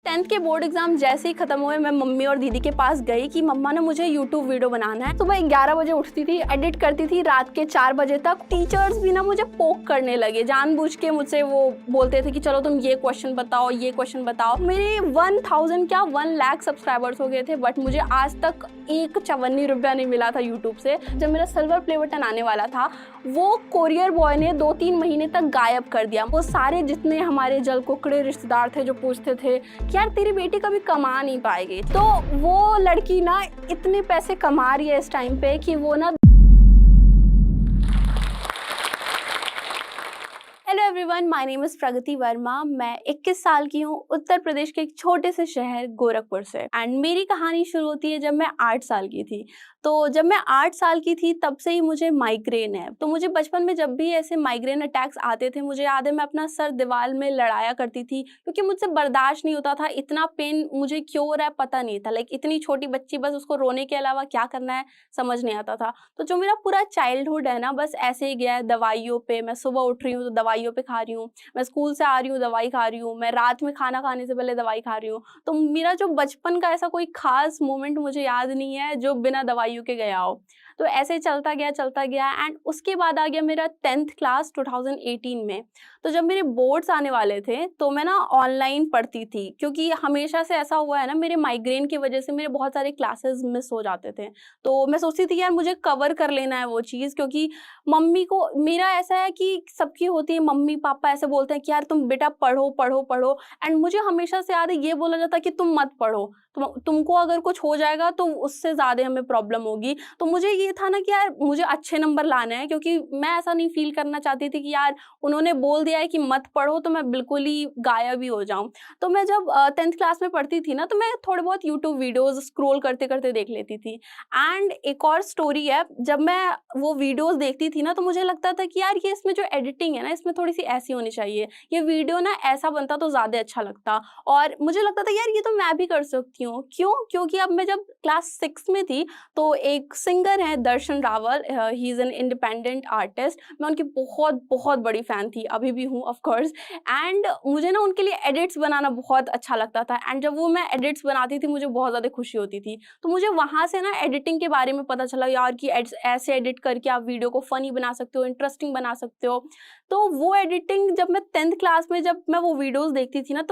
10th के board exam जैसे ही खत्म हुए मैं मम्मी और दीदी के पास गई कि मम्मा ने मुझे यूट्यूब वीडियो बनाना है। सुबह 11 बजे उठती थी, एडिट करती थी रात के 4 बजे तक। टीचर्स भी ना मुझे पोक करने लगे, जानबूझ के मुझसे वो बोलते थे कि चलो तुम ये क्वेश्चन बताओ, ये क्वेश्चन बताओ। मेरे 1000 क्या 1 लाख सब्सक्राइबर्स हो गए थे, बट मुझे आज तक एक 54 रुपया नहीं मिला था यूट्यूब से। जब मेरा सिल्वर प्ले बटन आने वाला था, वो कोरियर बॉय ने 2-3 महीने तक गायब कर दिया। वो सारे जितने हमारे जल कुकड़े रिश्तेदार थे जो पूछते थे कि यार तेरी बेटी कभी कमा नहीं पाएगी, तो वो लड़की ना इतने पैसे कमा रही है इस टाइम पे कि वो ना। Hello everyone, my name is Pragati Verma. मैं 21 साल की हूँ, उत्तर प्रदेश के एक छोटे से शहर गोरखपुर से। एंड मेरी कहानी शुरू होती है जब मैं 8 साल की थी। तो जब मैं 8 साल की थी तब से ही मुझे माइग्रेन है। तो मुझे बचपन में जब भी ऐसे माइग्रेन अटैक्स आते थे, मुझे याद है मैं अपना सर दीवार में लड़ाया करती थी, क्योंकि मुझसे बर्दाश्त नहीं होता था। इतना पेन मुझे क्यों हो रहा है पता नहीं था। लाइक इतनी छोटी बच्ची, बस उसको रोने के अलावा क्या करना है समझ नहीं आता था। तो जो मेरा पूरा चाइल्डहुड है ना, बस ऐसे ही गया है दवाइयों पे। मैं सुबह उठ रही हूँ तो दवाइयों पे खा रही हूँ, मैं स्कूल से आ रही हूँ दवाई खा रही हूँ, मैं रात में खाना खाने से पहले दवाई खा रही हूँ। तो मेरा जो बचपन का ऐसा कोई खास मोमेंट मुझे याद नहीं है जो बिना दवाइयों के गया हो। तो ऐसे चलता गया एंड उसके बाद आ गया मेरा 10th क्लास 2018 में। तो जब मेरे बोर्ड्स आने वाले थे तो मैं ना ऑनलाइन पढ़ती थी, क्योंकि हमेशा से ऐसा हुआ है ना, मेरे माइग्रेन की वजह से मेरे बहुत सारे क्लासेस मिस हो जाते थे। तो मैं सोचती थी यार मुझे कवर कर लेना है वो चीज़, क्योंकि मम्मी को, मेरा ऐसा है कि सबकी होती है, मम्मी पापा ऐसे बोलते हैं कि यार तुम बेटा पढ़ो पढ़ो पढ़ो। एंड मुझे हमेशा से याद है ये बोला जाता कि तुम मत पढ़ो, तुमको अगर कुछ हो जाएगा तो उससे ज़्यादा हमें प्रॉब्लम होगी। तो मुझे ये था ना कि यार मुझे अच्छे नंबर लाने हैं, क्योंकि मैं ऐसा नहीं फील करना चाहती थी कि यार उन्होंने बोल दिया है कि मत पढ़ो तो मैं बिल्कुल ही गायब ही हो जाऊँ। तो मैं जब 10th क्लास में पढ़ती थी ना, तो मैं थोड़े बहुत यूट्यूब वीडियोज़ स्क्रॉल करते करते देख लेती थी। एंड एक और स्टोरी है, जब मैं वो वीडियोज़ देखती थी ना, तो मुझे लगता था कि यार ये इसमें जो एडिटिंग है ना, इसमें थोड़ी सी ऐसी होनी चाहिए, ये वीडियो ना ऐसा बनता तो ज़्यादा अच्छा लगता। और मुझे लगता था यार ये तो मैं भी कर सकती हूँ। क्यों? क्योंकि अब मैं जब क्लास 6 में थी तो एक सिंगर है Darshan Raval, he is an independent artist. मैं उनकी बहुत बहुत बड़ी फ़ैन थी, अभी भी हूँ ऑफ कोर्स। एंड मुझे ना उनके लिए एडिट्स बनाना बहुत अच्छा लगता था। एंड जब वो मैं एडिट्स बनाती थी मुझे बहुत ज़्यादा खुशी होती थी। तो मुझे वहाँ से ना एडिटिंग के बारे में पता चला यार कि ऐसे एडिट करके आप वीडियो को फ़नी बना सकते हो, इंटरेस्टिंग बना सकते हो। तो वो एडिटिंग जब मैं 10th क्लास में जब मैं वो वीडियोज़ देखती थी ना,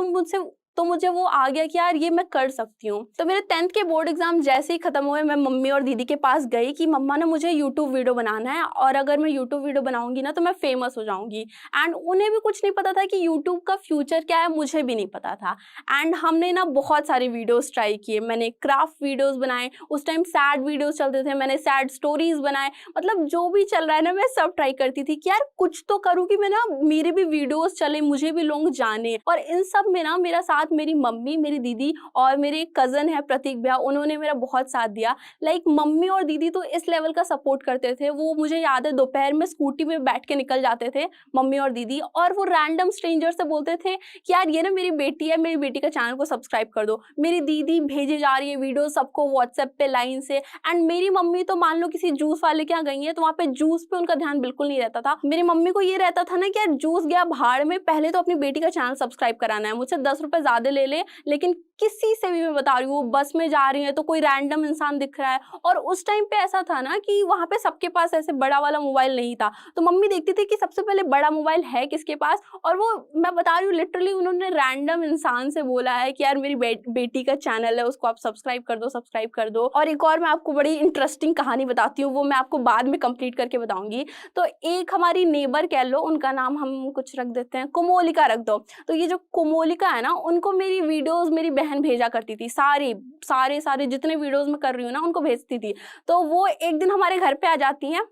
तो मुझे वो आ गया कि यार ये मैं कर सकती हूँ। तो मेरे 10th के बोर्ड एग्जाम जैसे ही खत्म हुए, मैं मम्मी और दीदी के पास गई कि मम्मा ने मुझे यूट्यूब वीडियो बनाना है, और अगर मैं यूट्यूब वीडियो बनाऊंगी ना तो मैं फेमस हो जाऊंगी। एंड उन्हें भी कुछ नहीं पता था कि यूट्यूब का फ्यूचर क्या है, मुझे भी नहीं पता था। एंड हमने ना बहुत सारे वीडियोस ट्राई किए। मैंने क्राफ्ट वीडियोस बनाए, उस टाइम सैड वीडियोस चलते थे, मैंने सैड स्टोरीज बनाए। मतलब जो भी चल रहा है ना, मैं सब ट्राई करती थी कि यार कुछ तो करूँ कि मैं ना मेरे भी वीडियोस चले, मुझे भी लोग जाने। और इन सब में ना मेरा साथ मेरी मम्मी, मेरी दीदी और मेरे एक कज़न है प्रतीक भैया, उन्होंने मेरा बहुत साथ दिया। लाइक मम्मी और दीदी तो इस लेवल का सपोर्ट करते थे। वो मुझे याद है दोपहर में स्कूटी में बैठ के निकल जाते थे मम्मी और दीदी, और वो रैंडम स्ट्रेंजर से बोलते थे कि यार ये ना मेरी बेटी है, मेरी बेटी का चैनल को सब्सक्राइब कर दो। मेरी दीदी भेजे जा रही है वीडियो सबको व्हाट्सएप पे लाइन से। एंड मेरी मम्मी तो मान लो किसी जूस वाले के यहाँ गई है तो वहाँ पे जूस पे उनका ध्यान बिल्कुल नहीं रहता था। मेरी मम्मी को ये रहता था ना कि यार जूस गया भाड़ में, पहले तो अपनी बेटी का चैनल सब्सक्राइब कराना है। मुझसे 10 रुपए ज्यादा ले ले, लेकिन किसी से भी, मैं बता रही हूँ, बस में जा रही है तो कोई रैंडम इंसान दिख रहा है, और उस टाइम पे ऐसा था ना कि वहाँ पे सबके पास ऐसे बड़ा वाला मोबाइल नहीं था। तो मम्मी देखती थी कि सबसे पहले बड़ा मोबाइल है किसके पास, और वो, मैं बता रही हूँ, लिटरली उन्होंने रैंडम इंसान से बोला है कि यार मेरी बेटी का चैनल है, उसको आप सब्सक्राइब कर दो, सब्सक्राइब कर दो। और एक और मैं आपको बड़ी इंटरेस्टिंग कहानी बताती हूँ, वो मैं आपको बाद में कंप्लीट करके बताऊंगी। तो एक हमारी नेबर कह लो, उनका नाम हम कुछ रख देते हैं, कोमोलिका रख दो। तो ये जो कोमोलिका है ना, उनको मेरी वीडियोस मेरी बहन भेजा करती थी, सारे जितने वीडियोस मैं कर रही हूँ ना उनको भेजती थी। तो वो एक दिन हमारे घर पे आ जाती हैं,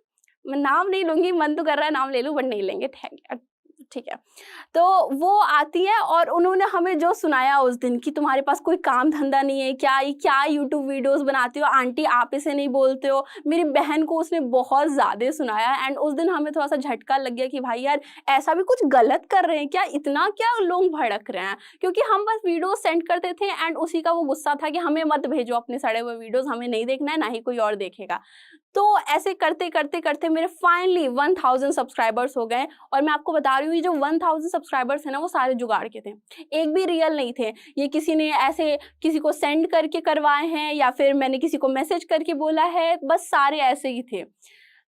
मैं नाम नहीं लूंगी, मन तो कर रहा है नाम ले लूं बट नहीं लेंगे, ठीक है। तो वो आती है और उन्होंने हमें जो सुनाया उस दिन कि तुम्हारे पास कोई काम धंधा नहीं है क्या, क्या यूट्यूब वीडियोस बनाती हो आंटी, आप इसे नहीं बोलते हो। मेरी बहन को उसने बहुत ज़्यादा सुनाया। एंड उस दिन हमें थोड़ा सा झटका लग गया कि भाई यार ऐसा भी कुछ गलत कर रहे हैं क्या, इतना क्या लोग भड़क रहे हैं। क्योंकि हम बस वीडियो सेंड करते थे एंड उसी का वो गुस्सा था कि हमें मत भेजो अपने सड़े हुए वीडियोस, हमें नहीं देखना है, ना ही कोई और देखेगा। तो ऐसे करते करते करते मेरे फाइनली 1000 सब्सक्राइबर्स हो गए। और मैं आपको बता रही हूँ, जो 1000 सब्सक्राइबर्स हैं ना वो सारे जुगाड़ के थे, एक भी रियल नहीं थे। ये किसी ने ऐसे किसी को सेंड करके करवाए हैं या फिर मैंने किसी को मैसेज करके बोला है, बस सारे ऐसे ही थे।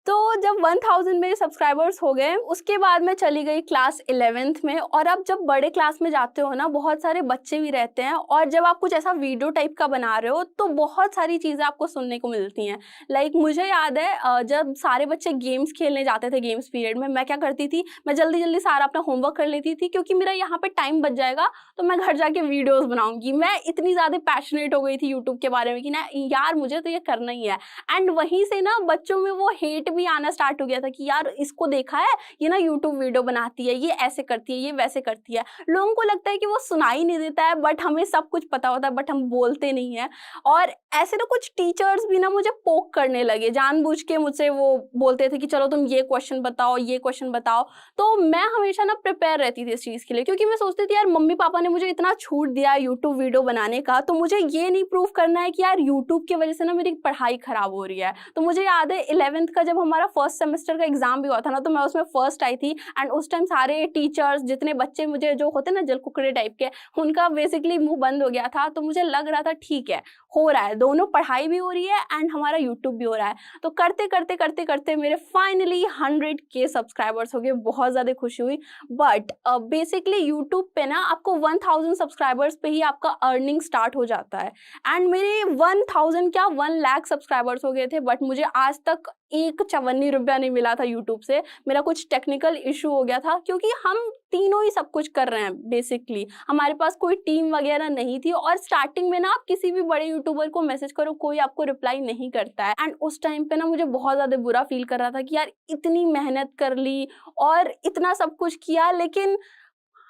तो जब 1000 मेरे सब्सक्राइबर्स हो गए, उसके बाद मैं चली गई क्लास 11th में। और अब जब बड़े क्लास में जाते हो ना, बहुत सारे बच्चे भी रहते हैं, और जब आप कुछ ऐसा वीडियो टाइप का बना रहे हो तो बहुत सारी चीज़ें आपको सुनने को मिलती हैं। लाइक मुझे याद है जब सारे बच्चे गेम्स खेलने जाते थे गेम्स पीरियड में, मैं क्या करती थी, मैं जल्दी जल्दी सारा अपना होमवर्क कर लेती थी, क्योंकि मेरा यहाँ पे टाइम बच जाएगा तो मैं घर जाके वीडियोज़ बनाऊंगी। मैं इतनी ज़्यादा पैशनेट हो गई थी यूट्यूब के बारे में कि ना यार मुझे तो ये करना ही है। एंड वहीं से ना बच्चों में वो हेट भी आना स्टार्ट हो गया था कि यार इसको देखा है, ये ना यूट्यूब वीडियो बनाती है, ये ऐसे करती है, ये वैसे करती है। लोगों को लगता है कि वो सुनाई नहीं देता है, बट हमें सब कुछ पता होता है, बट हम बोलते नहीं है। और ऐसे ना कुछ टीचर्स भी ना मुझे पोक करने लगे, जानबूझ के मुझसे वो बोलते थे कि चलो तुम ये क्वेश्चन बताओ, ये क्वेश्चन बताओ। तो मैं हमेशा ना प्रिपेयर रहती थी इस चीज़ के लिए, क्योंकि मैं सोचती थी यार मम्मी पापा ने मुझे इतना छूट दिया है यूट्यूब वीडियो बनाने का, तो मुझे ये नहीं प्रूव करना है कि यार यूट्यूब की वजह से ना मेरी पढ़ाई खराब हो रही है। तो मुझे याद है 11th का जब हमारा फर्स्ट सेमेस्टर का एग्जाम भी हुआ था ना, तो मैं उसमें फर्स्ट आई थी। एंड उस टाइम सारे टीचर्स, जितने बच्चे मुझे जो होते ना जलकुकड़े टाइप के, उनका बेसिकली मुंह बंद हो गया था। तो मुझे लग रहा था ठीक है, हो रहा है, दोनों पढ़ाई भी हो रही है एंड हमारा यूट्यूब भी हो रहा है। तो करते करते करते करते मेरे फाइनली 100K सब्सक्राइबर्स हो गए, बहुत ज़्यादा खुशी हुई। बट बेसिकली यूट्यूब पे ना आपको 1000 सब्सक्राइबर्स पे ही आपका अर्निंग स्टार्ट हो जाता है। एंड मेरे 1000 क्या 1 लाख सब्सक्राइबर्स हो गए थे, बट मुझे आज तक एक चवन्नी रुपया नहीं मिला था यूट्यूब से। मेरा कुछ टेक्निकल इशू हो गया था, क्योंकि हम तीनों ही सब कुछ कर रहे हैं बेसिकली, हमारे पास कोई टीम वगैरह नहीं थी। और स्टार्टिंग में ना आप किसी भी बड़े यूट्यूबर को मैसेज करो, कोई आपको रिप्लाई नहीं करता है। एंड उस टाइम पे ना मुझे बहुत ज़्यादा बुरा फील कर रहा था कि यार इतनी मेहनत कर ली और इतना सब कुछ किया, लेकिन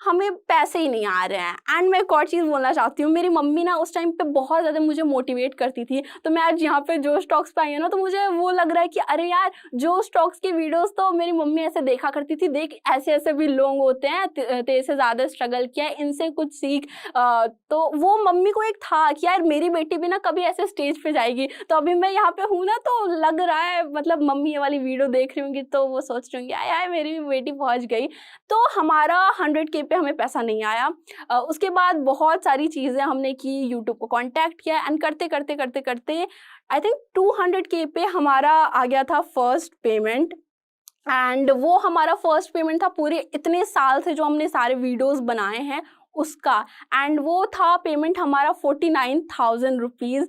हमें पैसे ही नहीं आ रहे हैं। एंड मैं एक और चीज़ बोलना चाहती हूँ, मेरी मम्मी ना उस टाइम पे बहुत ज़्यादा मुझे मोटिवेट करती थी। तो मैं आज यहाँ पे जो स्टॉक्स पे आई हूँ ना, तो मुझे वो लग रहा है कि अरे यार जो स्टॉक्स के वीडियोस तो मेरी मम्मी ऐसे देखा करती थी, देख ऐसे ऐसे भी लोग होते हैं, तेरे से ज़्यादा स्ट्रगल किया है, इनसे कुछ सीख। तो वो मम्मी को एक था कि यार मेरी बेटी भी ना कभी ऐसे स्टेज पे जाएगी। तो अभी मैं यहाँ पे हूँ ना, तो लग रहा है मतलब मम्मी ये वाली वीडियो देख रही होंगी तो वो सोच रही होंगी यार मेरी भी बेटी पहुँच गई। तो हमारा 100K पे हमें पैसा नहीं आया। उसके बाद बहुत सारी चीज़ें हमने की, यूट्यूब को कांटेक्ट किया एंड करते करते करते करते आई थिंक 200K पे हमारा आ गया था फर्स्ट पेमेंट। एंड वो हमारा फर्स्ट पेमेंट था पूरे इतने साल से जो हमने सारे वीडियोस बनाए हैं उसका। एंड वो था पेमेंट हमारा 49,000 रुपीज़।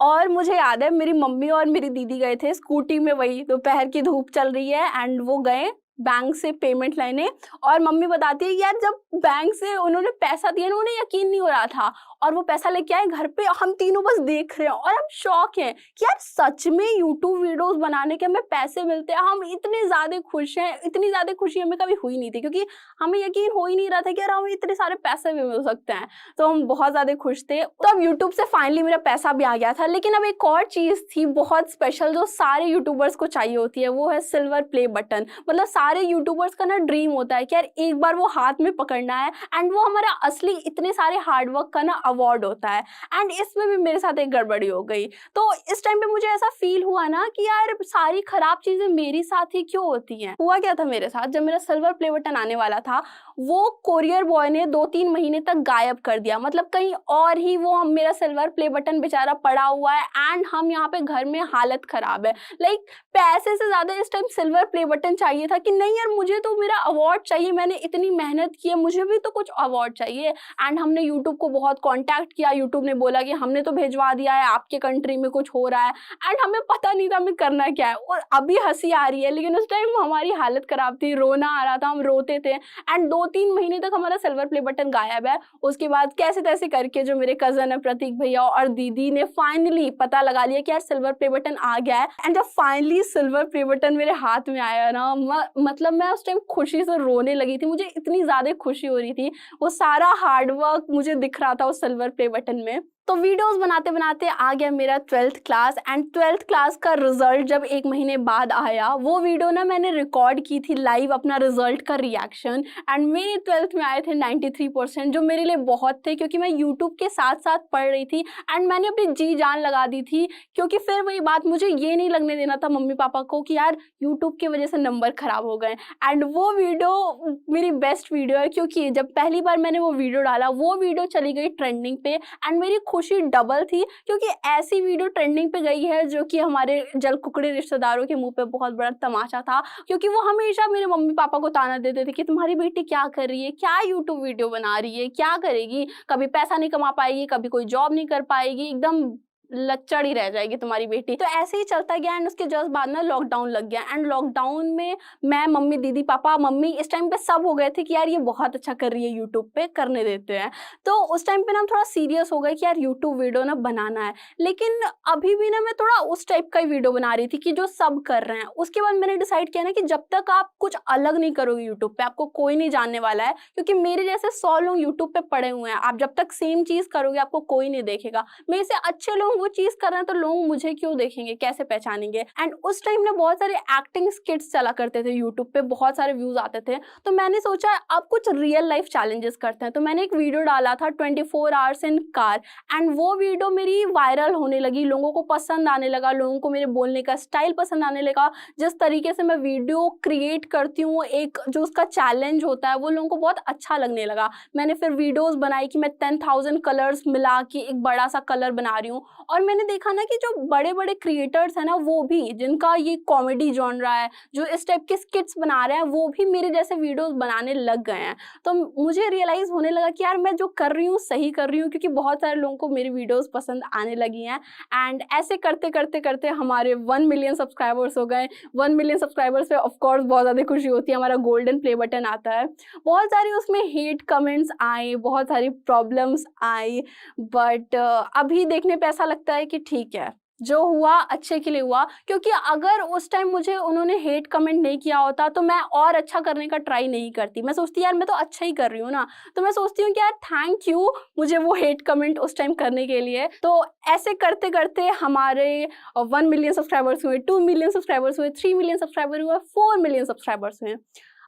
और मुझे याद है मेरी मम्मी और मेरी दीदी गए थे स्कूटी में, वही दोपहर की धूप चल रही है, एंड वो गए बैंक से पेमेंट लेने। और मम्मी बताती है कि यार जब बैंक से उन्होंने पैसा दिया ना, उन्हें यकीन नहीं हो रहा था, और वो पैसा लेके आए घर पे, हम तीनों बस देख रहे हैं और हम शॉक हैं कि यार सच में यूट्यूब वीडियोस बनाने के हमें पैसे मिलते हैं। हम इतने ज़्यादा खुश हैं, इतनी ज़्यादा खुशी हमें कभी हुई नहीं थी, क्योंकि हमें यकीन हो ही नहीं रहा था कि यार हमें इतने सारे पैसे भी मिल सकते हैं। तो हम बहुत ज़्यादा खुश थे। तो अब यूट्यूब से फाइनली मेरा पैसा भी आ गया था। लेकिन अब एक और चीज़ थी बहुत स्पेशल जो सारे यूट्यूबर्स को चाहिए होती है, वो है सिल्वर प्ले बटन। मतलब सारे यूट्यूबर्स का ना ड्रीम होता है कि यार एक बार वो हाथ में पकड़ना है, एंड वो हमारा असली इतने सारे हार्डवर्क का ना अवार्ड होता है। एंड इसमें भी मेरे साथ एक गड़बड़ी हो गई। तो इस टाइम पे मुझे ऐसा फील हुआ ना कि यार सारी खराब चीजें मेरी साथ ही क्यों होती हैं। हुआ क्या था मेरे साथ, जब मेरा सिल्वर प्ले बटन आने वाला था, वो कोरियर बॉय ने 2-3 महीने तक गायब कर दिया। मतलब कहीं और ही वो मेरा सिल्वर प्ले बटन बेचारा पड़ा हुआ है, एंड हम यहाँ पे घर में हालत खराब है। लाइक पैसे से ज्यादा इस टाइम सिल्वर प्ले बटन चाहिए था कि नहीं यार मुझे तो मेरा अवार्ड चाहिए, मैंने इतनी मेहनत की है, मुझे भी तो कुछ अवार्ड चाहिए। एंड हमने यूट्यूब को बहुत कांटेक्ट किया। यूट्यूब ने बोला कि हमने तो भिजवा दिया है, आपके कंट्री में कुछ हो रहा है। एंड हमें पता नहीं था हमें करना क्या है। और अभी हंसी आ रही है, लेकिन उस टाइम हमारी हालत खराब थी, रोना आ रहा था, हम रोते थे। एंड 2-3 महीने तक हमारा सिल्वर प्ले बटन गायब है। उसके बाद कैसे तैसे करके जो मेरे कजन है प्रतीक भैया और दीदी ने फाइनली पता लगा लिया कि यार सिल्वर प्ले बटन आ गया है। एंड जब फाइनली सिल्वर प्ले बटन मेरे हाथ में आया ना, मतलब मैं उस टाइम खुशी से रोने लगी थी। मुझे इतनी ज्यादा खुशी हो रही थी, वो सारा हार्डवर्क मुझे दिख रहा था उस सिल्वर प्ले बटन में। तो वीडियोस बनाते बनाते आ गया मेरा 12th class and 12th class का रिजल्ट जब 1 महीने बाद आया, वो वीडियो ना मैंने रिकॉर्ड की थी लाइव, अपना रिजल्ट का रिएक्शन। एंड मेरे 12th में आए थे 93%, जो मेरे लिए बहुत थे क्योंकि मैं यूट्यूब के साथ साथ पढ़ रही थी एंड मैंने अपनी जी जान लगा दी थी। क्योंकि फिर वही बात, मुझे ये नहीं लगने देना था मम्मी पापा को कि यार यूट्यूब की वजह से नंबर खराब हो गए। एंड वो वीडियो मेरी बेस्ट वीडियो है, क्योंकि जब पहली बार मैंने वो वीडियो डाला, वो वीडियो चली गई ट्रेंडिंग पे एंड मेरी खुशी डबल थी, क्योंकि ऐसी वीडियो ट्रेंडिंग पे गई है जो कि हमारे जल कुकड़े रिश्तेदारों के मुंह पे बहुत बड़ा तमाशा था। क्योंकि वो हमेशा मेरे मम्मी पापा को ताना देते थे कि तुम्हारी बेटी क्या कर रही है, क्या यूट्यूब वीडियो बना रही है, क्या करेगी, कभी पैसा नहीं कमा पाएगी, कभी कोई जॉब नहीं कर पाएगी, एकदम लच्चड़ ही रह जाएगी तुम्हारी बेटी। तो ऐसे ही चलता गया एंड उसके जस्ट बाद ना लॉकडाउन लग गया एंड लॉकडाउन में मैं, मम्मी, दीदी, पापा, मम्मी इस टाइम पे सब हो गए थे कि यार ये बहुत अच्छा कर रही है यूट्यूब पे, करने देते हैं। तो उस टाइम पे ना हम थोड़ा सीरियस हो गए कि यार यूट्यूब वीडियो ना बनाना है। लेकिन अभी भी ना मैं थोड़ा उस टाइप का ही वीडियो बना रही थी कि जो सब कर रहे हैं। उसके बाद मैंने डिसाइड किया ना कि जब तक आप कुछ अलग नहीं करोगे यूट्यूब पे, आपको कोई नहीं जानने वाला है, क्योंकि मेरे जैसे 100 लोग यूट्यूब पे पड़े हुए हैं। आप जब तक सेम चीज करोगे आपको कोई नहीं देखेगा। मेरे से अच्छे लोग वो चीज कर रहे हैं तो लोग मुझे क्यों देखेंगे, कैसे पहचानेंगे। एंड उस टाइम में बहुत सारे एक्टिंग स्किट्स चला करते थे यूट्यूब पे, बहुत सारे व्यूज आते थे। तो मैंने सोचा अब कुछ रियल लाइफ चैलेंजेस करते हैं। तो मैंने एक वीडियो डाला था 24 आवर्स इन कार एंड वो वीडियो मेरी वायरल होने लगी, लोगों को पसंद आने लगा, लोगों को मेरे बोलने का स्टाइल पसंद आने लगा, जिस तरीके से मैं वीडियो क्रिएट करती हूँ, एक जो उसका चैलेंज होता है वो लोगों को बहुत अच्छा लगने लगा। मैंने फिर वीडियोस बनाई कि मैं 10,000 कलर्स मिला के एक बड़ा सा कलर बना रही हूँ। और मैंने देखा ना कि जो बड़े बड़े क्रिएटर्स हैं ना, वो भी जिनका ये कॉमेडी जॉनरा है, जो इस टाइप के स्किट्स बना रहे हैं, वो भी मेरे जैसे वीडियोस बनाने लग गए हैं। तो मुझे रियलाइज होने लगा कि यार मैं जो कर रही हूँ सही कर रही हूँ, क्योंकि बहुत सारे लोगों को मेरी वीडियोस पसंद आने लगी हैं। एंड ऐसे करते करते करते हमारे 1 मिलियन सब्सक्राइबर्स हो गए। 1 मिलियन सब्सक्राइबर्स पे ऑफकोर्स बहुत ज़्यादा खुशी होती है, हमारा गोल्डन प्ले बटन आता है। बहुत सारी उसमें हेट कमेंट्स आए, बहुत सारी प्रॉब्लम्स आई, बट अभी देखने पे ऐसा लगता है कि ठीक है, जो हुआ अच्छे के लिए हुआ। क्योंकि अगर उस टाइम मुझे उन्होंने हेट कमेंट नहीं किया होता तो मैं और अच्छा करने का ट्राई नहीं करती। मैं सोचती यार मैं तो अच्छा ही कर रही हूँ ना, तो मैं सोचती हूँ कि यार थैंक यू मुझे वो हेट कमेंट उस टाइम करने के लिए। तो ऐसे करते करते हमारे 1 मिलियन सब्सक्राइबर्स हुए, 2 मिलियन सब्सक्राइबर्स हुए, 3 मिलियन सब्सक्राइबर हुए, 4 मिलियन सब्सक्राइबर्स हुए।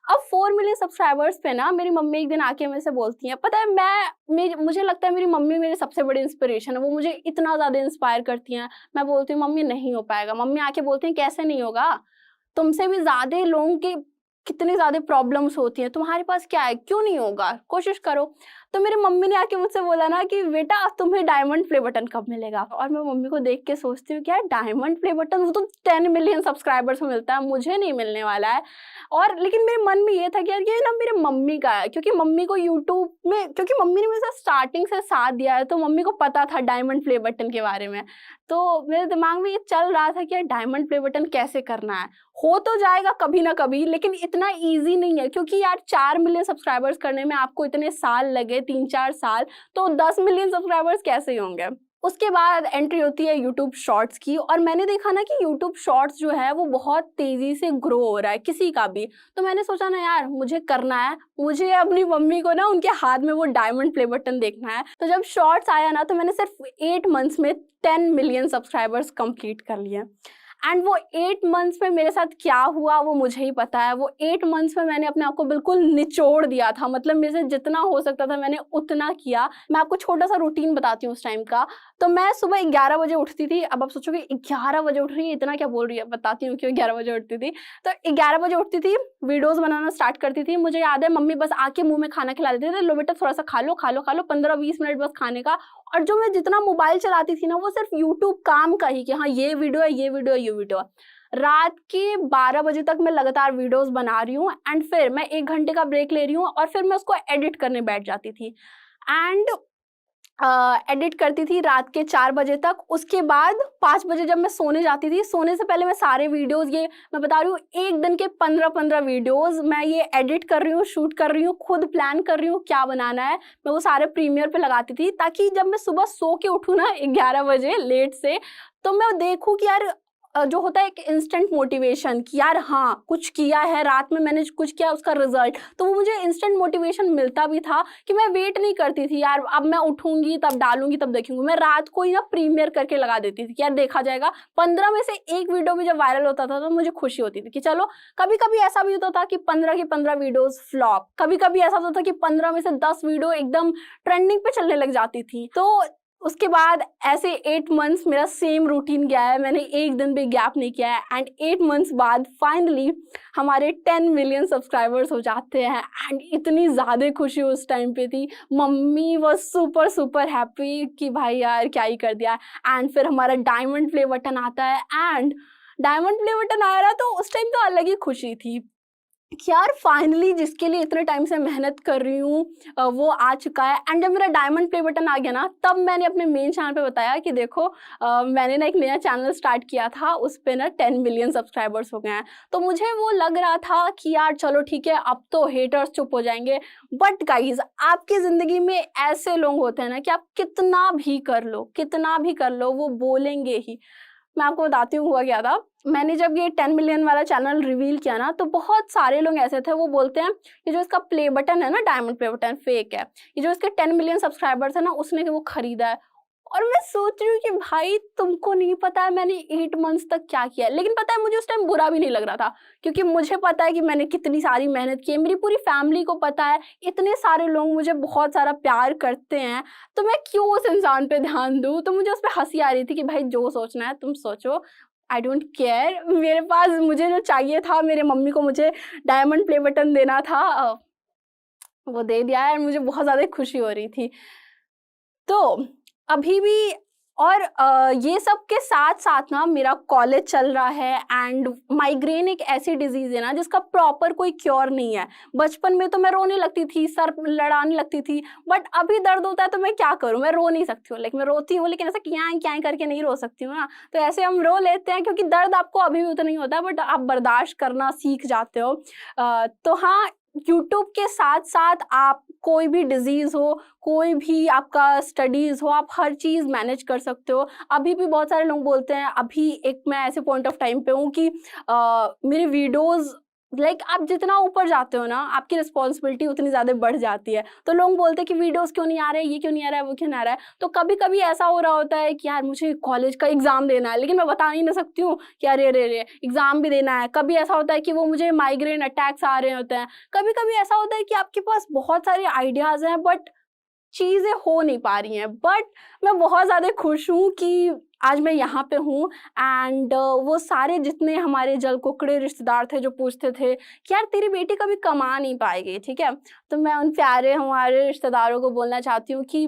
अब 4 मिलियन सब्सक्राइबर्स पे ना मेरी मम्मी एक दिन आके मेरे से बोलती हैं, पता है मुझे लगता है मेरी मम्मी मेरे सबसे बड़ी इंस्पिरेशन है, वो मुझे इतना ज़्यादा इंस्पायर करती हैं। मैं बोलती हूँ मम्मी नहीं हो पाएगा। मम्मी आके बोलती हैं कैसे नहीं होगा, तुमसे भी ज़्यादा लोगों की कितनी ज़्यादा प्रॉब्लम्स होती हैं, तुम्हारे पास क्या है, क्यों नहीं होगा, कोशिश करो। तो मेरी मम्मी ने आके मुझसे बोला ना कि बेटा तुम्हें डायमंड प्ले बटन कब मिलेगा। और मैं मम्मी को देख के सोचती हूँ कि यार डायमंड प्ले बटन वो तो 10 मिलियन सब्सक्राइबर्स में मिलता है, मुझे नहीं मिलने वाला है। और लेकिन मेरे मन में ये था कि यार ये ना मेरे मम्मी का है, क्योंकि मम्मी को यूट्यूब में, क्योंकि मम्मी ने मेरे साथ स्टार्टिंग से साथ दिया है, तो मम्मी को पता था डायमंड प्ले बटन के बारे में। तो मेरे दिमाग में ये चल रहा था कि यार डायमंड प्ले बटन कैसे करना है, हो तो जाएगा कभी ना कभी, लेकिन इतना ईजी नहीं है। क्योंकि यार 4 मिलियन सब्सक्राइबर्स करने में आपको इतने साल लगे, 3-4 साल, तो 10 मिलियन सब्सक्राइबर्स कैसे होंगे। उसके बाद एंट्री होती है यूट्यूब शॉर्ट्स की, और मैंने देखा ना कि यूट्यूब शॉर्ट्स जो है वो बहुत तेज़ी से ग्रो हो रहा है किसी का भी। तो मैंने सोचा ना यार मुझे करना है, मुझे अपनी मम्मी को ना उनके हाथ में वो डायमंड प्ले बटन देखना है। तो जब शॉर्ट्स आया ना तो मैंने सिर्फ 8 मंथ्स में 10 मिलियन सब्सक्राइबर्स कंप्लीट कर लिए। एंड वो 8 मंथ्स में मेरे साथ क्या हुआ वो मुझे ही पता है। वो 8 मंथ्स में मैंने अपने आप को बिल्कुल निचोड़ दिया था, मतलब मेरे से जितना हो सकता था मैंने उतना किया। मैं आपको छोटा सा रूटीन बताती हूँ उस टाइम का। तो मैं सुबह 11 बजे उठती थी। अब आप सोचोगे 11 बजे उठ रही है, इतना क्या बोल रही है, बताती हूँ क्यों 11 बजे उठती थी। तो 11 बजे उठती थी, वीडियोस बनाना स्टार्ट करती थी। मुझे याद है मम्मी बस आके मुंह में खाना खिला देते थे, लो बेटा थोड़ा सा खा लो खा लो खा लो, 15-20 मिनट बस खाने का। और जो मैं जितना मोबाइल चलाती थी ना वो सिर्फ यूट्यूब काम का ही, कि हाँ ये वीडियो है, ये वीडियो है, ये वीडियो है। रात के 12 बजे तक मैं लगातार वीडियोस बना रही हूँ एंड फिर मैं 1 घंटे का ब्रेक ले रही हूँ और फिर मैं उसको एडिट करने बैठ जाती थी। एंड एडिट करती थी रात के 4 बजे तक। उसके बाद 5 बजे जब मैं सोने जाती थी, सोने से पहले मैं सारे वीडियोस, ये मैं बता रही हूँ एक दिन के 15-15 वीडियोस मैं ये एडिट कर रही हूँ, शूट कर रही हूँ, खुद प्लान कर रही हूँ क्या बनाना है। मैं वो सारे प्रीमियर पे लगाती थी ताकि जब मैं सुबह सो के उठूँ ना 11 बजे लेट से, तो मैं देखूँ कि यार जो होता है एक इंस्टेंट मोटिवेशन कि यार हाँ, कुछ किया है, रात में मैंने कुछ किया उसका रिजल्ट, तो वो मुझे इंस्टेंट मोटिवेशन मिलता भी था कि मैं वेट नहीं करती थी यार अब मैं उठूंगी तब डालूंगी तब देखूंगी। मैं रात को ही ना प्रीमियर करके लगा देती थी कि यार देखा जाएगा। 15 में से एक वीडियो भी जब वायरल होता था तो मुझे खुशी होती थी कि चलो। कभी कभी ऐसा भी होता था कि 15 की 15 वीडियोस फ्लॉप, कभी कभी ऐसा होता था कि 15 में से 10 वीडियो एकदम ट्रेंडिंग पे चलने लग जाती थी। तो उसके बाद ऐसे 8 मंथ्स मेरा सेम रूटीन गया है, मैंने एक दिन भी गैप नहीं किया है। एंड 8 मंथ्स बाद फाइनली हमारे 10 मिलियन सब्सक्राइबर्स हो जाते हैं एंड इतनी ज़्यादा खुशी उस टाइम पे थी। Mummy was super super happy कि भाई यार क्या ही कर दिया। एंड फिर हमारा डायमंड प्ले बटन आता है एंड डायमंड प्ले बटन आ रहा तो उस टाइम तो अलग ही खुशी थी कि यार फाइनली जिसके लिए इतने टाइम से मेहनत कर रही हूँ वो आ चुका है। एंड जब मेरा डायमंड प्ले बटन आ गया ना तब मैंने अपने मेन चैनल पे बताया कि देखो मैंने ना एक नया चैनल स्टार्ट किया था, उस पे ना 10 मिलियन सब्सक्राइबर्स हो गए हैं। तो मुझे वो लग रहा था कि यार चलो ठीक है अब तो हेटर्स चुप हो जाएंगे। बट गाइज आपकी ज़िंदगी में ऐसे लोग होते हैं ना कि आप कितना भी कर लो, कितना भी कर लो, वो बोलेंगे ही। मैं आपको बताती हूँ हुआ क्या था। मैंने जब ये 10 मिलियन वाला चैनल रिवील किया ना तो बहुत सारे लोग ऐसे थे वो बोलते हैं ये जो इसका प्ले बटन है ना, डायमंड प्ले बटन फेक है, ये जो इसके 10 मिलियन सब्सक्राइबर्स है ना उसने वो खरीदा है। और मैं सोच रही हूँ कि भाई तुमको नहीं पता है मैंने 8 मंथ्स तक क्या किया है। लेकिन पता है मुझे उस टाइम बुरा भी नहीं लग रहा था क्योंकि मुझे पता है कि मैंने कितनी सारी मेहनत की है, मेरी पूरी फैमिली को पता है, इतने सारे लोग मुझे बहुत सारा प्यार करते हैं, तो मैं क्यों उस इंसान पे ध्यान दूँ। तो मुझे उस पर हंसी आ रही थी कि भाई जो सोचना है तुम सोचो, आई डोंट केयर। मेरे पास मुझे जो चाहिए था, मेरे मम्मी को मुझे डायमंड प्ले बटन देना था, वो दे दिया है और मुझे बहुत ज़्यादा खुशी हो रही थी। तो अभी भी और ये सब के साथ-साथ ना मेरा कॉलेज चल रहा है एंड माइग्रेन एक ऐसी डिज़ीज़ है ना जिसका प्रॉपर कोई क्योर नहीं है। बचपन में तो मैं रोने लगती थी, सर लड़ाने लगती थी, बट अभी दर्द होता है तो मैं क्या करूँ? मैं रो नहीं सकती हूँ, लाइक मैं रोती हूँ लेकिन ऐसे क्याँ-क्याँ करके नहीं रो सकती हूँ ना। तो ऐसे हम रो लेते हैं क्योंकि दर्द आपको अभी भी उतना नहीं होता है बट आप बर्दाश्त करना सीख जाते हो। तो हाँ, यूट्यूब के साथ-साथ आप कोई भी डिज़ीज़ हो, कोई भी आपका स्टडीज़ हो, आप हर चीज़ मैनेज कर सकते हो। अभी भी बहुत सारे लोग बोलते हैं, अभी एक मैं ऐसे पॉइंट ऑफ टाइम पे हूँ कि मेरे वीडियोज़ लाइक आप जितना ऊपर जाते हो ना, आपकी रिस्पॉन्सिबिलिटी उतनी ज़्यादा बढ़ जाती है। तो लोग बोलते हैं कि वीडियोज़ क्यों नहीं आ रहे, ये क्यों नहीं आ रहा है, वो क्यों नहीं आ रहा है। तो कभी-कभी ऐसा हो रहा होता है कि यार मुझे कॉलेज का एग्ज़ाम देना है, लेकिन मैं बता नहीं ना सकती हूँ कि अरे, अरे, अरे! एग्ज़ाम भी देना है। कभी ऐसा होता है कि वो मुझे माइग्रेन अटैक्स आ रहे होते हैं। कभी-कभी ऐसा होता है कि आपके पास बहुत सारे आइडियाज़ हैं बट चीज़ें हो नहीं पा रही हैं। बट मैं बहुत ज़्यादा खुश हूँ कि आज मैं यहाँ पे हूँ एंड वो सारे जितने हमारे जलकुकड़े रिश्तेदार थे जो पूछते थे कि यार तेरी बेटी कभी कमा नहीं पाएगी, ठीक है? तो मैं उन प्यारे हमारे रिश्तेदारों को बोलना चाहती हूँ कि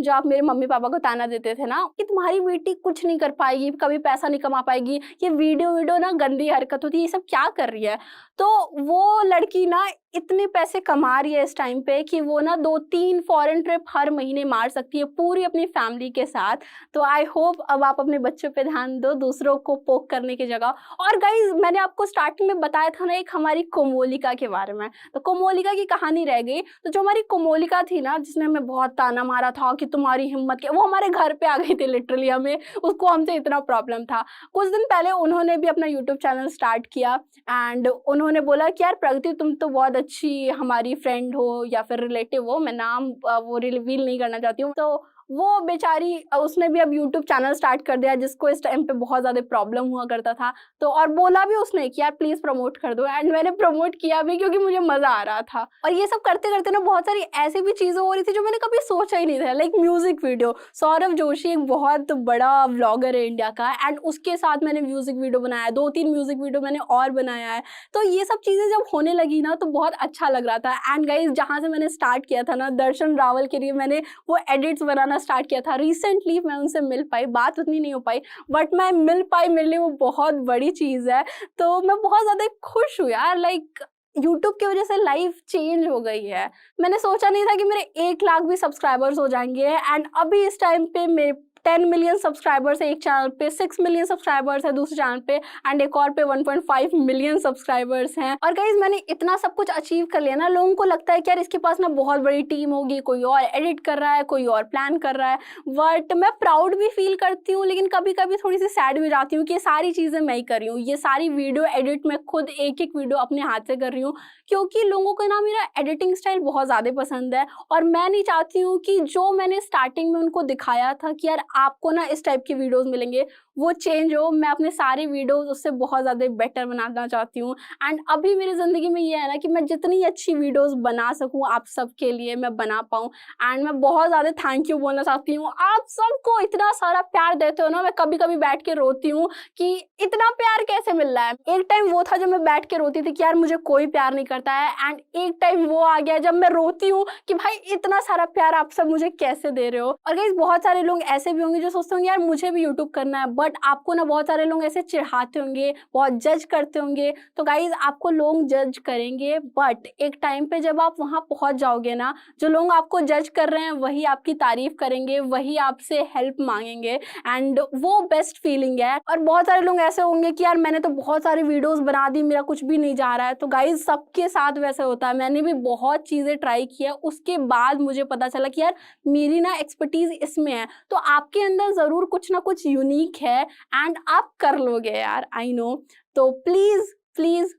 जो आप मेरे मम्मी-पापा को ताना देते थे ना कि तुम्हारी बेटी कुछ नहीं कर पाएगी, कभी पैसा नहीं कमा पाएगी, ये वीडियो ना गंदी हरकत होती है, ये सब क्या कर रही है? तो वो लड़की ना इतने पैसे कमा रही है इस टाइम पे कि वो ना 2-3 फॉरेन ट्रिप हर महीने मार सकती है पूरी अपनी फैमिली के साथ। तो आई होप अब आप अपने बच्चों पे ध्यान दो दूसरों को पोक करने की जगह। और गाइज मैंने आपको स्टार्टिंग में बताया था ना एक हमारी कोमोलिका के बारे में, तो कोमोलिका की कहानी रह गई। तो जो हमारी कोमोलिका थी ना जिसने हमें बहुत ताना मारा था कि तुम्हारी हिम्मत क्या, वो हमारे घर पे आ गई थी लिटरली, हमें उसको हमसे इतना प्रॉब्लम था। कुछ दिन पहले उन्होंने भी अपना यूट्यूब चैनल स्टार्ट किया एंड उन्होंने बोला कि यार प्रगति तुम तो बहुत अच्छी हमारी फ्रेंड हो या फिर रिलेटिव हो, मैं नाम वो रिवील नहीं करना चाहती हूँ। तो वो बेचारी उसने भी अब यूट्यूब चैनल स्टार्ट कर दिया जिसको इस टाइम पे बहुत ज़्यादा प्रॉब्लम हुआ करता था। तो और बोला भी उसने कि यार प्लीज़ प्रमोट कर दो एंड मैंने प्रमोट किया भी क्योंकि मुझे मज़ा आ रहा था। और ये सब करते-करते ना बहुत सारी ऐसी भी चीज़ें हो रही थी जो मैंने कभी सोचा ही नहीं था, like music video. Saurabh Joshi एक बहुत बड़ा व्लॉगर है इंडिया का एंड उसके साथ मैंने म्यूज़िक वीडियो बनाया है, 2-3 म्यूज़िक वीडियो मैंने और बनाया है। तो ये सब चीज़ें जब होने लगी ना तो बहुत अच्छा लग रहा था। एंड गाइज़ जहाँ से मैंने स्टार्ट किया था ना, दर्शन रावल के लिए मैंने वो एडिट्स बनाना स्टार्ट किया था। रिसेंटली मैं उनसे मिल पाई, बात उतनी नहीं हो पाई बट मैं मिल पाई, मेरे लिए वो बहुत बड़ी चीज़ है। तो मैं बहुत ज़्यादा खुश हूँ यार, लाइक यूट्यूब की वजह से लाइफ चेंज हो गई है। मैंने सोचा नहीं था कि मेरे 1 लाख भी सब्सक्राइबर्स हो जाएँगे एंड अभी इस टाइम पे मेरे 10 मिलियन सब्सक्राइबर्स है एक चैनल पे, 6 मिलियन सब्सक्राइबर्स है दूसरे चैनल पे, एंड एक और पे 1.5 मिलियन सब्सक्राइबर्स हैं। और गाइज मैंने इतना सब कुछ अचीव कर लिया ना, लोगों को लगता है कि यार इसके पास ना बहुत बड़ी टीम होगी, कोई और एडिट कर रहा है, कोई और प्लान कर रहा है। बट मैं प्राउड भी फील करती हूँ, लेकिन कभी कभी थोड़ी सी सैड भी जाती हूँ कि ये सारी चीज़ें मैं ही कर रही हूँ। ये सारी वीडियो एडिट मैं खुद एक एक वीडियो अपने हाथ से कर रही हूँ, क्योंकि लोगों को ना मेरा एडिटिंग स्टाइल बहुत ज़्यादा पसंद है। और मैं नहीं चाहती हूँ कि जो मैंने स्टार्टिंग में उनको दिखाया था कि यार आपको ना इस टाइप की वीडियोस मिलेंगे, वो चेंज हो। मैं अपने सारे वीडियोस उससे बहुत ज़्यादा बेटर बनाना चाहती हूँ। एंड अभी मेरी ज़िंदगी में ये है ना कि मैं जितनी अच्छी वीडियोस बना सकूँ आप सबके लिए मैं बना पाऊँ। एंड मैं बहुत ज़्यादा थैंक यू बोलना चाहती हूँ, आप सबको इतना सारा प्यार देते हो ना। मैं कभी कभी बैठ के रोती हूँ कि इतना प्यार कैसे मिल रहा है। एक टाइम वो था जब मैं बैठ के रोती थी कि यार मुझे कोई प्यार नहीं करता है, एंड एक टाइम वो आ गया जब मैं रोती हूँ कि भाई इतना सारा प्यार आप सब मुझे कैसे दे रहे हो। और गाइस बहुत सारे लोग ऐसे भी होंगे जो सोचते होंगे यार मुझे भी यूट्यूब करना है, बट आपको ना बहुत सारे लोग ऐसे चिढ़ाते होंगे, बहुत जज करते होंगे। तो गाइस आपको लोग जज करेंगे, बट एक टाइम पे जब आप वहां पहुंच जाओगे ना, जो लोग आपको जज कर रहे हैं वही आपकी तारीफ करेंगे, वही आपसे हेल्प मांगेंगे, एंड वो बेस्ट फीलिंग है। और बहुत सारे लोग ऐसे होंगे कि यार मैंने तो बहुत सारी वीडियोस बना दी, मेरा कुछ भी नहीं जा रहा है। तो गाइस सबके साथ वैसे होता है, मैंने भी बहुत चीजें ट्राई की है, उसके बाद मुझे पता चला कि यार मेरी ना एक्सपर्टीज इसमें है। तो आपके अंदर जरूर कुछ ना कुछ यूनिक है, एंड आप कर लोगे यार, आई नो। तो प्लीज प्लीज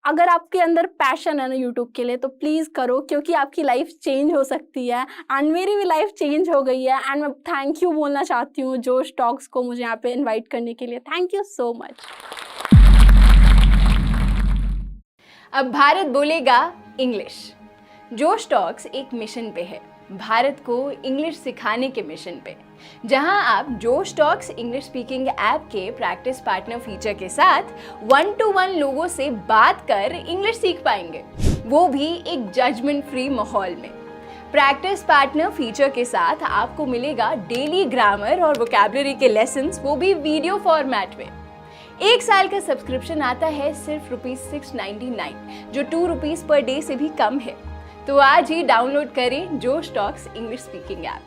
अगर आपके अंदर पैशन है ना यूट्यूब के लिए, तो प्लीज करो, क्योंकि आपकी लाइफ चेंज हो सकती है। एंड मेरी भी लाइफ चेंज हो गई है। एंड मैं थैंक यू बोलना चाहती हूँ जोश टॉक्स को मुझे यहाँ पे इनवाइट करने के लिए। Thank you so much. अब भारत बोलेगा इंग्लिश। जोश टॉक्स एक मिशन पे है, भारत को इंग्लिश सिखाने के मिशन पे, जहां आप जोश टॉक्स इंग्लिश स्पीकिंग ऐप के प्रैक्टिस पार्टनर फीचर के साथ 1-to-1 लोगों से बात कर इंग्लिश सीख पाएंगे, वो भी एक जजमेंट फ्री माहौल में। प्रैक्टिस पार्टनर फीचर के साथ आपको मिलेगा डेली ग्रामर और वोकैबुलरी के लेसन्स, वो भी वीडियो फॉर्मेट में। 1 साल का सब्सक्रिप्शन आता है सिर्फ ₹699, जो ₹2 पर डे से भी कम है। तो आज ही डाउनलोड करें जोश टॉक्स इंग्लिश स्पीकिंग ऐप।